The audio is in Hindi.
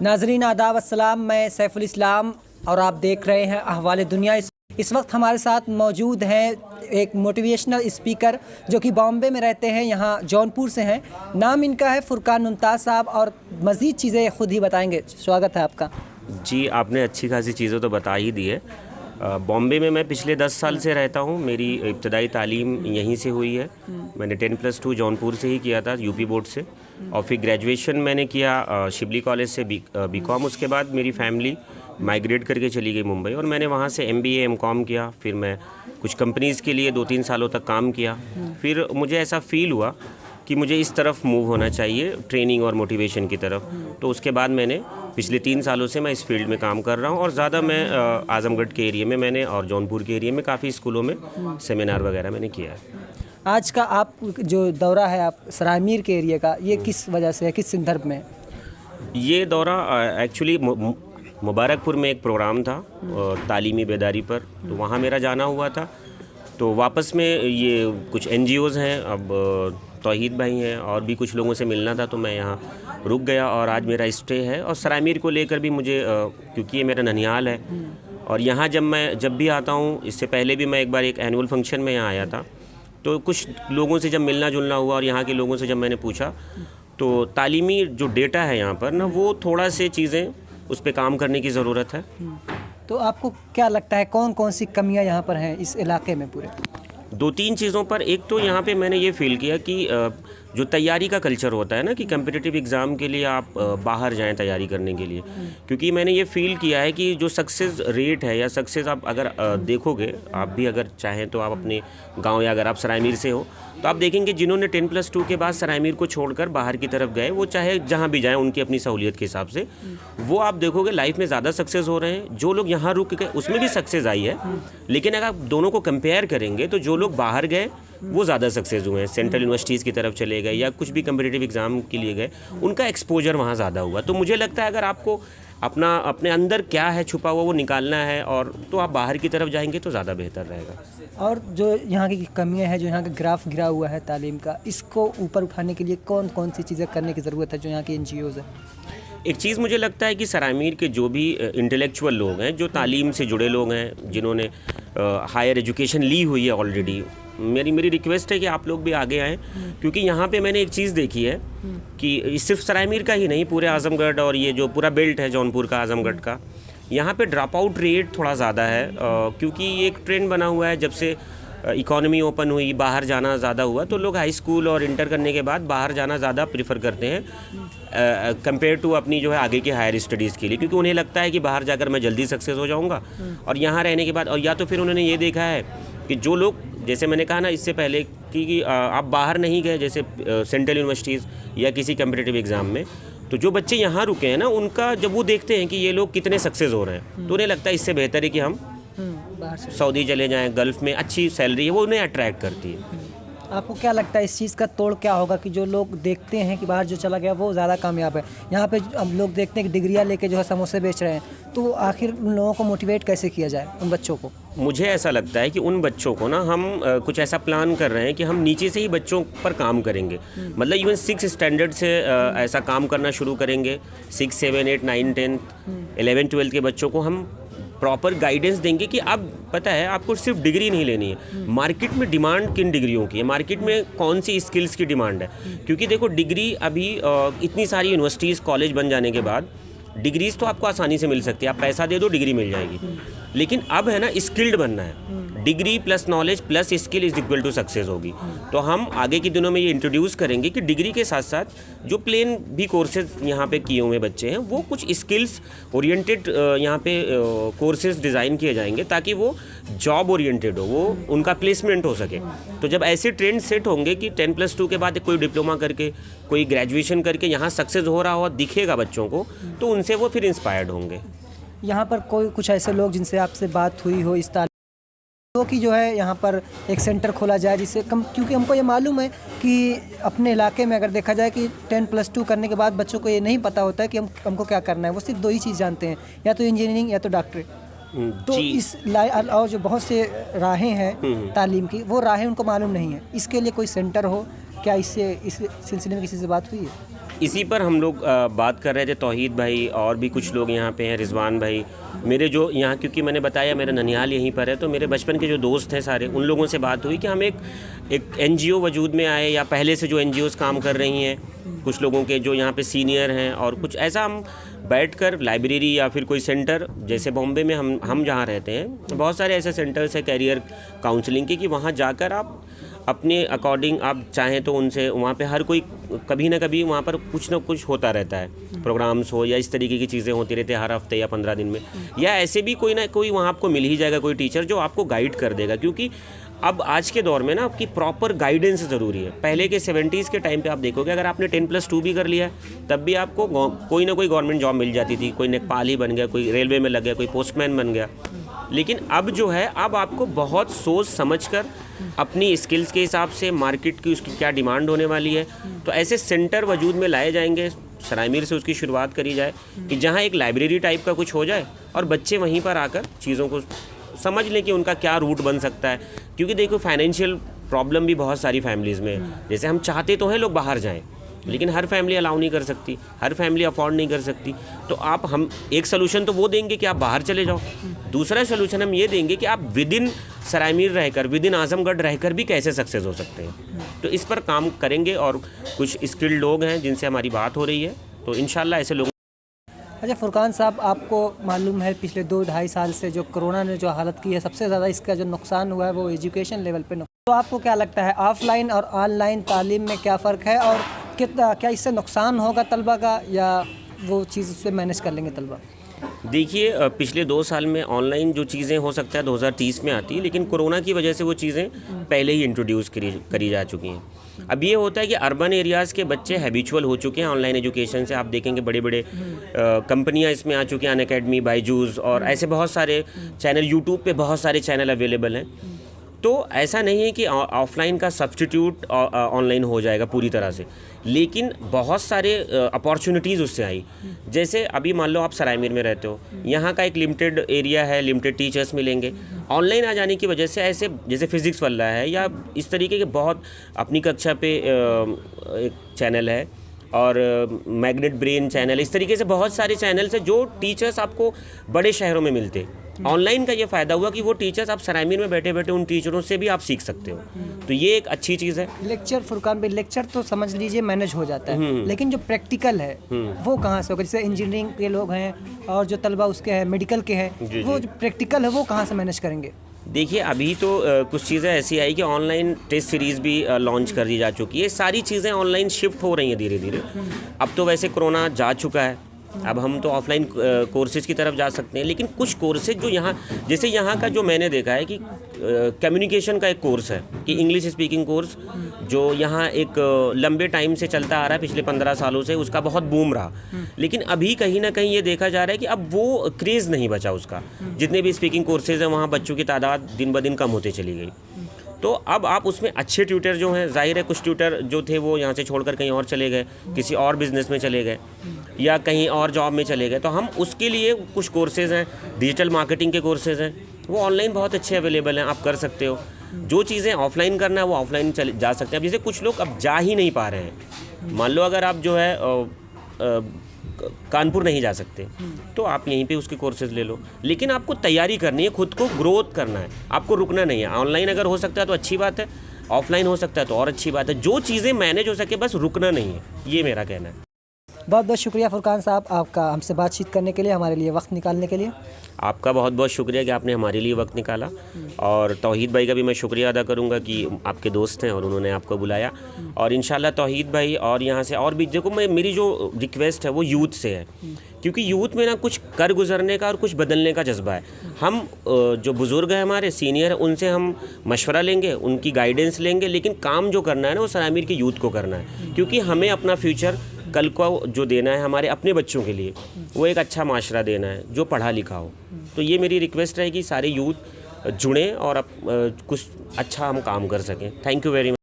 नाजरीन आदाब अस्सलाम, मैं सैफुल इस्लाम और आप देख रहे हैं अहवाल दुनिया। इस वक्त हमारे साथ मौजूद हैं एक मोटिवेशनल स्पीकर जो कि बॉम्बे में रहते हैं, यहाँ जौनपुर से हैं। नाम इनका है फुरकान मुमताज़ साहब और मज़ीद चीज़ें खुद ही बताएंगे। स्वागत है आपका। जी, आपने अच्छी खासी चीज़ें तो बता ही दी है। बॉम्बे में मैं पिछले 10 साल से रहता हूँ। मेरी इब्तदाई तालीम यहीं से हुई है। मैंने 10+2 जौनपुर से ही किया था, यूपी बोर्ड से, और फिर ग्रेजुएशन मैंने किया शिबली कॉलेज से बीकॉम। उसके बाद मेरी फैमिली माइग्रेट करके चली गई मुंबई और मैंने वहाँ से MBA MCOM किया। फिर मैं कुछ कंपनीज़ के लिए 2-3 सालों तक काम किया। फिर मुझे ऐसा फ़ील हुआ कि मुझे इस तरफ मूव होना चाहिए, ट्रेनिंग और मोटिवेशन की तरफ। तो उसके बाद मैंने पिछले 3 सालों से मैं इस फील्ड में काम कर रहा हूँ और ज़्यादा मैं आज़मगढ़ के एरिया में मैंने और जौनपुर के एरिया में काफ़ी स्कूलों में सेमिनार वगैरह मैंने किया है। आज का आप जो दौरा है आप सरायमीर के एरिया का, ये किस वजह से है, किस संदर्भ में? ये दौरा एक्चुअली मुबारकपुर में एक प्रोग्राम था तालीमी बेदारी पर, तो वहाँ मेरा जाना हुआ था। तो वापस में ये कुछ NGOs हैं, अब तौहीद भाई हैं और भी कुछ लोगों से मिलना था, तो मैं यहाँ रुक गया और आज मेरा स्टे है। और सरायमीर को लेकर भी मुझे क्योंकि ये मेरा ननिहाल है और यहाँ जब भी आता हूँ, इससे पहले भी मैं एक बार एक एनुअल फंक्शन में यहाँ आया था, तो कुछ लोगों से जब मिलना जुलना हुआ और यहाँ के लोगों से जब मैंने पूछा, तो तालीमी जो डेटा है यहाँ पर ना, वो थोड़ा से चीज़ें उस पर काम करने की ज़रूरत है। तो आपको क्या लगता है कौन कौन सी कमियां यहाँ पर हैं इस इलाके में पूरे? 2-3 चीज़ों पर। एक तो यहाँ पे मैंने ये फ़ील किया कि जो तैयारी का कल्चर होता है ना, कि कम्पिटिटिव एग्ज़ाम के लिए आप बाहर जाएं तैयारी करने के लिए, क्योंकि मैंने ये फ़ील किया है कि जो सक्सेस रेट है या सक्सेस आप अगर देखोगे, आप भी अगर चाहें तो आप अपने गांव या अगर आप सरायमीर से हो तो आप देखेंगे जिन्होंने 10+2 के बाद सरायमीर को छोड़कर बाहर की तरफ गए, वो चाहे जहाँ भी जाएँ उनकी अपनी सहूलियत के हिसाब से, वो आप देखोगे लाइफ में ज़्यादा सक्सेस हो रहे हैं। जो लोग यहाँ रुक गए उसमें भी सक्सेस आई है, लेकिन अगर आप दोनों को कंपेयर करेंगे तो जो लोग बाहर गए वो ज़्यादा सक्सेस हुए हैं। सेंट्रल यूनिवर्सिटीज़ की तरफ चले गए या कुछ भी कम्पिटिटिव एग्ज़ाम के लिए गए, उनका एक्सपोजर वहाँ ज़्यादा हुआ। तो मुझे लगता है अगर आपको अपने अंदर क्या है छुपा हुआ वो निकालना है, और तो आप बाहर की तरफ जाएंगे तो ज़्यादा बेहतर रहेगा। और जो यहाँ की कमियां हैं, जो यहाँ का ग्राफ गिरा हुआ है तालीम का, इसको ऊपर उठाने के लिए कौन कौन सी चीज़ें करने की ज़रूरत है जो यहाँ की NGOs है? एक चीज़ मुझे लगता है कि सरायमीर के जो भी इंटेलेक्चुअल लोग हैं, जो तालीम से जुड़े लोग हैं, जिन्होंने हायर एजुकेशन ली हुई है ऑलरेडी, मेरी रिक्वेस्ट है कि आप लोग भी आगे आएँ, क्योंकि यहाँ पे मैंने एक चीज़ देखी है कि सिर्फ सरायमीर का ही नहीं, पूरे आज़मगढ़ और ये जो पूरा बेल्ट है जौनपुर का, आज़मगढ़ का, यहाँ पे ड्रॉप आउट रेट थोड़ा ज़्यादा है, क्योंकि ये एक ट्रेंड बना हुआ है। जब से इकॉनमी ओपन हुई, बाहर जाना ज़्यादा हुआ, तो लोग हाई स्कूल और इंटर करने के बाद बाहर जाना ज़्यादा प्रेफर करते हैं कंपेयर टू अपनी जो है आगे की हायर स्टडीज़ के लिए, क्योंकि उन्हें लगता है कि बाहर जाकर मैं जल्दी सक्सेस हो जाऊंगा। और यहाँ रहने के बाद, और या तो फिर उन्होंने ये देखा है कि जो लोग, जैसे मैंने कहा ना इससे पहले कि आप बाहर नहीं गए, जैसे सेंट्रल यूनिवर्सिटीज़ या किसी कम्पिटिटिव एग्ज़ाम में, तो जो बच्चे यहाँ रुके हैं ना, उनका जब वो देखते हैं कि ये लोग कितने सक्सेस हो रहे हैं, तो उन्हें लगता है इससे बेहतर है कि हम सऊदी चले जाएं, गल्फ़ में अच्छी सैलरी है, वो उन्हें अट्रैक्ट करती है। आपको क्या लगता है इस चीज़ का तोड़ क्या होगा कि जो लोग देखते हैं कि बाहर जो चला गया वो ज़्यादा कामयाब है, यहाँ पे अब लोग देखते हैं कि डिग्रियाँ लेके जो है समोसे बेच रहे हैं, तो आखिर उन लोगों को मोटिवेट कैसे किया जाए, उन बच्चों को? मुझे ऐसा लगता है कि उन बच्चों को ना हम कुछ ऐसा प्लान कर रहे हैं कि हम नीचे से ही बच्चों पर काम करेंगे। मतलब इवन 6 स्टैंडर्ड से ऐसा काम करना शुरू करेंगे। 6, 7, 8, 9, 10, 11, 12 के बच्चों को हम प्रॉपर गाइडेंस देंगे कि अब पता है आपको सिर्फ डिग्री नहीं लेनी है, मार्केट में डिमांड किन डिग्रियों की है, मार्केट में कौन सी स्किल्स की डिमांड है। क्योंकि देखो डिग्री अभी इतनी सारी यूनिवर्सिटीज़ कॉलेज बन जाने के बाद डिग्रीज़ तो आपको आसानी से मिल सकती है, आप पैसा दे दो डिग्री मिल जाएगी, लेकिन अब है ना स्किल्ड बनना है। Degree plus knowledge plus skill is equal to success होगी। तो हम आगे के दिनों में ये इंट्रोड्यूस करेंगे कि डिग्री के साथ साथ जो प्लेन भी कोर्सेज यहाँ पे किए हुए बच्चे हैं, वो कुछ स्किल्स ओरिएंटेड यहाँ पे कोर्सेज डिज़ाइन किए जाएंगे, ताकि वो जॉब ओरिएंटेड हो, वो उनका प्लेसमेंट हो सके। तो जब ऐसे ट्रेंड सेट होंगे कि 10+2 के बाद कोई डिप्लोमा करके, कोई ग्रेजुएशन करके यहाँ सक्सेस हो रहा हो दिखेगा बच्चों को, तो उनसे वो फिर इंस्पायर्ड होंगे। यहाँ पर कोई कुछ ऐसे लोग जिनसे आपसे बात हुई हो इस तो कि जो है यहाँ पर एक सेंटर खोला जाए जिससे कम, क्योंकि हमको ये मालूम है कि अपने इलाके में अगर देखा जाए कि 10+2 करने के बाद बच्चों को ये नहीं पता होता है कि हमको क्या करना है, वो सिर्फ 2 ही चीज़ जानते हैं, या तो इंजीनियरिंग या तो डॉक्टरेट। तो इस और जो बहुत से राहें हैं तालीम की, वो राहें उनको मालूम नहीं है। इसके लिए कोई सेंटर हो क्या, इस सिलसिले में किसी से बात हुई है? इसी पर हम लोग बात कर रहे थे, तौहीद भाई और भी कुछ लोग यहाँ पे हैं, रिजवान भाई, मेरे जो यहाँ, क्योंकि मैंने बताया मेरा ननिहाल यहीं पर है, तो मेरे बचपन के जो दोस्त हैं सारे, उन लोगों से बात हुई कि हम एक NGO वजूद में आए, या पहले से जो NGOs काम कर रही हैं, कुछ लोगों के जो यहाँ पे सीनियर हैं, और कुछ ऐसा हम बैठकर लाइब्रेरी या फिर कोई सेंटर, जैसे बॉम्बे में हम जहाँ रहते हैं बहुत सारे ऐसे सेंटर्स हैं कैरियर काउंसलिंग के, कि वहाँ जाकर आप अपने अकॉर्डिंग आप चाहें तो उनसे, वहाँ पे हर कोई कभी ना कभी वहाँ पर कुछ ना कुछ होता रहता है, प्रोग्राम्स हो या इस तरीके की चीज़ें होती रहती है हर हफ्ते या 15 दिन में, या ऐसे भी कोई ना कोई वहाँ आपको मिल ही जाएगा, कोई टीचर जो आपको गाइड कर देगा। क्योंकि अब आज के दौर में ना आपकी प्रॉपर गाइडेंस ज़रूरी है। पहले के 70s के टाइम पे आप देखोगे, अगर आपने 10+2 भी कर लिया तब भी आपको कोई ना कोई गवर्नमेंट जॉब मिल जाती थी, कोई नेपाली बन गया, कोई रेलवे में लग गया, कोई पोस्टमैन बन गया। लेकिन अब जो है, अब आपको बहुत सोच समझकर अपनी स्किल्स के हिसाब से मार्केट की उसकी क्या डिमांड होने वाली है, तो ऐसे सेंटर वजूद में लाए जाएंगे। सराय मीर से उसकी शुरुआत करी जाए कि जहाँ एक लाइब्रेरी टाइप का कुछ हो जाए और बच्चे वहीं पर आकर चीज़ों को समझ लें कि उनका क्या रूट बन सकता है। क्योंकि देखो, फाइनेंशियल प्रॉब्लम भी बहुत सारी फैमिलीज़ में है। जैसे हम चाहते तो हैं लोग बाहर जाएं, लेकिन हर फैमिली अलाउ नहीं कर सकती, हर फैमिली अफोर्ड नहीं कर सकती। तो हम एक सलूशन तो वो देंगे कि आप बाहर चले जाओ, दूसरा सलूशन हम ये देंगे कि आप विद इन सराय मीर रहकर, विद इन आजमगढ़ रहकर भी कैसे सक्सेस हो सकते हैं। तो इस पर काम करेंगे, और कुछ स्किल्ड लोग हैं जिनसे हमारी बात हो रही है, तो इंशाल्लाह ऐसे लोग। अच्छा फुरकान साहब, आपको मालूम है पिछले 2-2.5 साल से जो कोरोना ने जो हालत की है, सबसे ज़्यादा इसका जो नुकसान हुआ है वो एजुकेशन लेवल पे। तो आपको क्या लगता है, ऑफ़लाइन और ऑनलाइन तालीम में क्या फ़र्क है, और क्या इससे नुकसान होगा तलबा का, या वो चीज़ उससे मैनेज कर लेंगे तलबा? देखिए, पिछले 2 साल में ऑनलाइन जो चीज़ें हो सकता है 2030 में आती, लेकिन कोरोना की वजह से वो चीज़ें पहले ही इंट्रोड्यूस करी जा चुकी हैं। अब ये होता है कि अर्बन एरियाज़ के बच्चे हैबिचुअल हो चुके हैं ऑनलाइन एजुकेशन से। आप देखेंगे बड़े बड़े कंपनियां इसमें आ चुकी हैं, अनअकैडमी, बायजूस, और ऐसे बहुत सारे चैनल, यूट्यूब पे बहुत सारे चैनल अवेलेबल हैं। तो ऐसा नहीं है कि ऑफ़लाइन का सब्स्टिट्यूट ऑनलाइन हो जाएगा पूरी तरह से, लेकिन बहुत सारे अपॉर्चुनिटीज़ उससे आई। जैसे अभी मान लो आप सराय मीर में रहते हो, यहाँ का एक लिमिटेड एरिया है, लिमिटेड टीचर्स मिलेंगे। ऑनलाइन आ जाने की वजह से ऐसे जैसे फिज़िक्स वाला है, या इस तरीके के बहुत, अपनी कक्षा पे एक चैनल है, और मैग्नेट ब्रेन चैनल, इस तरीके से बहुत सारे चैनल्स हैं जो टीचर्स आपको बड़े शहरों में मिलते। ऑनलाइन का ये फ़ायदा हुआ कि वो टीचर्स आप सराय मीर में बैठे बैठे उन टीचरों से भी आप सीख सकते हो, तो ये एक अच्छी चीज़ है। लेक्चर फुरकान भाई, लेक्चर तो समझ लीजिए मैनेज हो जाता है, लेकिन जो प्रैक्टिकल है वो कहाँ से होगा? जैसे इंजीनियरिंग के लोग हैं और जो तलबा उसके हैं, मेडिकल के हैं, वो जो प्रैक्टिकल है वो कहाँ से मैनेज करेंगे? देखिए, अभी तो कुछ चीज़ें ऐसी आई कि ऑनलाइन टेस्ट सीरीज़ भी लॉन्च कर दी जा चुकी है। सारी चीज़ें ऑनलाइन शिफ्ट हो रही हैं धीरे धीरे। अब तो वैसे कोरोना जा चुका है, अब हम तो ऑफलाइन कोर्सेज की तरफ जा सकते हैं, लेकिन कुछ कोर्सेज जो यहाँ, जैसे यहाँ का जो मैंने देखा है कि कम्युनिकेशन का एक कोर्स है, कि इंग्लिश स्पीकिंग कोर्स जो यहाँ एक लंबे टाइम से चलता आ रहा है, पिछले 15 सालों से उसका बहुत बूम रहा। लेकिन अभी कहीं ना कहीं ये देखा जा रहा है कि अब वो क्रेज़ नहीं बचा उसका। जितने भी स्पीकिंग कोर्सेज हैं वहाँ बच्चों की तादाद दिन ब दिन कम होते चली गई। तो अब आप उसमें अच्छे ट्यूटर जो हैं, जाहिर है कुछ ट्यूटर जो थे वो यहाँ से छोड़कर कहीं और चले गए, किसी और बिज़नेस में चले गए, या कहीं और जॉब में चले गए। तो हम उसके लिए कुछ कोर्सेज़ हैं, डिजिटल मार्केटिंग के कोर्सेज़ हैं, वो ऑनलाइन बहुत अच्छे अवेलेबल हैं, आप कर सकते हो। जो चीज़ें ऑफलाइन करना है वो ऑफलाइन जा सकते हैं। अब जैसे कुछ लोग अब जा ही नहीं पा रहे हैं, मान लो अगर आप जो है कानपुर नहीं जा सकते, तो आप यहीं पे उसके कोर्सेज ले लो, लेकिन आपको तैयारी करनी है, खुद को ग्रोथ करना है, आपको रुकना नहीं है। ऑनलाइन अगर हो सकता है तो अच्छी बात है, ऑफलाइन हो सकता है तो और अच्छी बात है। जो चीज़ें मैनेज हो सके, बस रुकना नहीं है, ये मेरा कहना है। बहुत बहुत शुक्रिया फुरकान साहब आपका हमसे बातचीत करने के लिए, हमारे लिए वक्त निकालने के लिए। आपका बहुत बहुत शुक्रिया कि आपने हमारे लिए वक्त निकाला, और तौहीद भाई का भी मैं शुक्रिया अदा करूंगा कि आपके दोस्त हैं और उन्होंने आपको बुलाया। और इंशाल्लाह तौहीद भाई और यहाँ से और भी, देखो मेरी जो रिक्वेस्ट है वो यूथ से है, क्योंकि यूथ में ना कुछ कर गुजरने का और कुछ बदलने का जज्बा है। हम जो बुज़ुर्ग हैं हमारे सीनियर हैं, उनसे हम मशवरा लेंगे, उनकी गाइडेंस लेंगे, लेकिन काम जो करना है ना वो सराय मीर के यूथ को करना है, क्योंकि हमें अपना फ्यूचर कल को जो देना है हमारे अपने बच्चों के लिए, वो एक अच्छा माशरा देना है जो पढ़ा लिखा हो। तो ये मेरी रिक्वेस्ट है कि सारे यूथ जुड़ें और कुछ अच्छा हम काम कर सकें। Thank you very much.